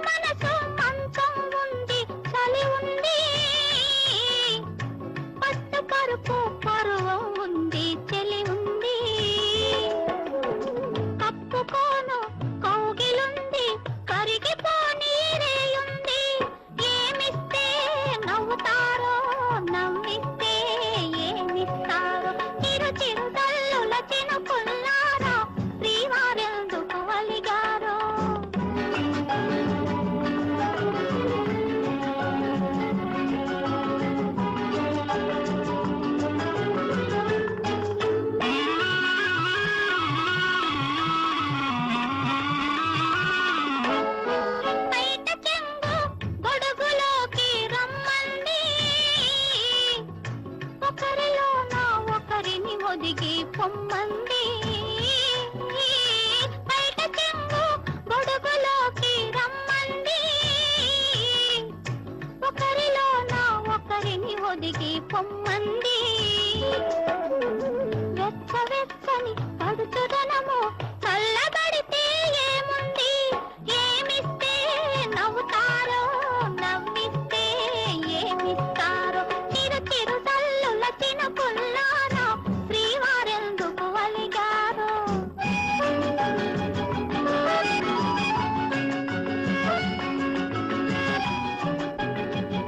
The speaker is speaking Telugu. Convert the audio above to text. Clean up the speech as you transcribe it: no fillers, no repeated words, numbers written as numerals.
మనసు మంచం ఉంది, చలి ఉంది, పట్టు పరుపు పరువం ఉంది, చెలి ఉంది, కప్పుకోను కౌగిలుంది, కరిగిపోనీరేయుంది. ఏమిస్తే నవ్వుతారో, నవ్విస్తే ఏమిస్తారో, చిరు చిరు తల్లుల చినుకుల్లారా శ్రీవారెందుకు వలిగారో. బయట చెంగు గొడుగులోకి రమ్మంది, ఒకరిలోన ఒకరిని ఒదిగి పొమ్మంది.